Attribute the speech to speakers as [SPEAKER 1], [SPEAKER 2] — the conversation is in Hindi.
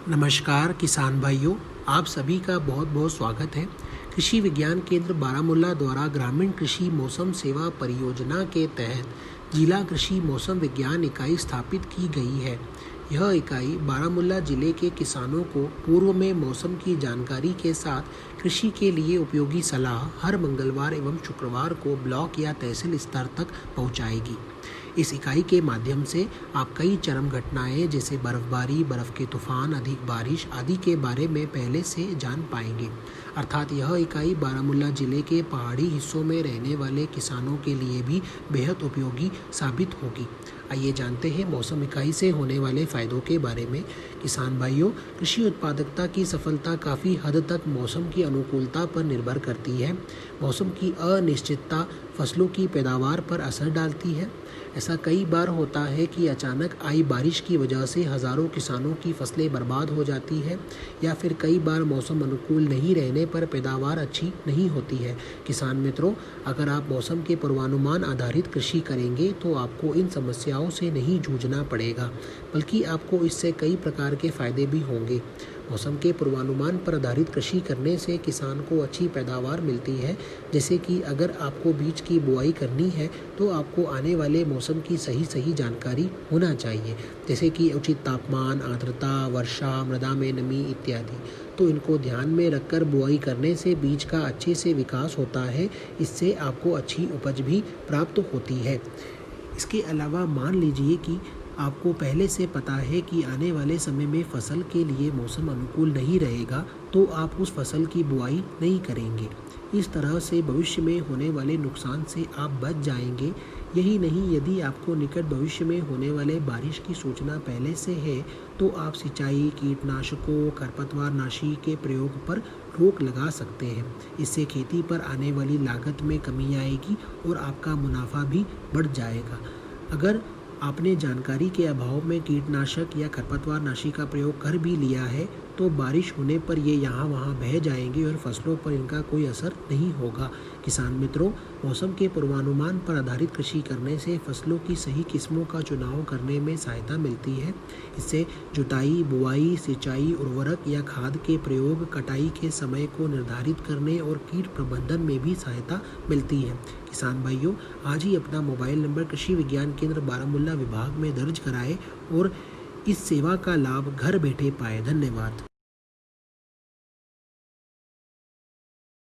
[SPEAKER 1] नमस्कार किसान भाइयों, आप सभी का बहुत बहुत स्वागत है। कृषि विज्ञान केंद्र बारामूला द्वारा ग्रामीण कृषि मौसम सेवा परियोजना के तहत जिला कृषि मौसम विज्ञान इकाई स्थापित की गई है। यह इकाई बारामूला जिले के किसानों को पूर्व में मौसम की जानकारी के साथ कृषि के लिए उपयोगी सलाह हर मंगलवार एवं शुक्रवार को ब्लॉक या तहसील स्तर तक पहुंचाएगी। इस इकाई के माध्यम से आप कई चरम घटनाएं जैसे बर्फबारी, बर्फ के तूफान, अधिक बारिश आदि के बारे में पहले से जान पाएंगे। अर्थात यह इकाई बारामूला जिले के पहाड़ी हिस्सों में रहने वाले किसानों के लिए भी बेहद उपयोगी साबित होगी। आइए जानते हैं मौसम इकाई से होने वाले फ़ायदों के बारे में। किसान भाइयों, कृषि उत्पादकता की सफलता काफ़ी हद तक मौसम की अनुकूलता पर निर्भर करती है। मौसम की अनिश्चितता फसलों की पैदावार पर असर डालती है। ऐसा कई बार होता है कि अचानक आई बारिश की वजह से हज़ारों किसानों की फसलें बर्बाद हो जाती है, या फिर कई बार मौसम अनुकूल नहीं रहने पर पैदावार अच्छी नहीं होती है। किसान मित्रों, अगर आप मौसम के पूर्वानुमान आधारित कृषि करेंगे तो आपको इन समस्याओं से नहीं जूझना पड़ेगा, बल्कि आपको इससे कई प्रकार के फायदे भी होंगे। मौसम के पूर्वानुमान पर आधारित कृषि करने से किसान को अच्छी पैदावार मिलती है। जैसे कि अगर आपको बीज की बुआई करनी है तो आपको आने वाले मौसम की सही जानकारी होना चाहिए, जैसे कि उचित तापमान, आर्द्रता, वर्षा, मृदा में नमी इत्यादि। तो इनको ध्यान में रखकर बुआई करने से बीज का अच्छे से विकास होता है। इससे आपको अच्छी उपज भी प्राप्त होती है। इसके अलावा मान लीजिए कि आपको पहले से पता है कि आने वाले समय में फसल के लिए मौसम अनुकूल नहीं रहेगा, तो आप उस फसल की बुआई नहीं करेंगे। इस तरह से भविष्य में होने वाले नुकसान से आप बच जाएंगे। यही नहीं, यदि आपको निकट भविष्य में होने वाले बारिश की सूचना पहले से है तो आप सिंचाई, कीटनाशकों, खरपतवारनाशी के प्रयोग पर रोक लगा सकते हैं। इससे खेती पर आने वाली लागत में कमी आएगी और आपका मुनाफा भी बढ़ जाएगा। अगर आपने जानकारी के अभाव में कीटनाशक या खरपतवारनाशी का प्रयोग कर भी लिया है तो बारिश होने पर ये यहाँ वहाँ बह जाएंगे और फसलों पर इनका कोई असर नहीं होगा। किसान मित्रों, मौसम के पूर्वानुमान पर आधारित कृषि करने से फसलों की सही किस्मों का चुनाव करने में सहायता मिलती है। इससे जुताई, बुआई, सिंचाई, उर्वरक या खाद के प्रयोग, कटाई के समय को निर्धारित करने और कीट प्रबंधन में भी सहायता मिलती है। किसान भाइयों, आज ही अपना मोबाइल नंबर कृषि विज्ञान केंद्र बारामूला विभाग में दर्ज कराएं और इस सेवा का लाभ घर बैठे पाएं। धन्यवाद।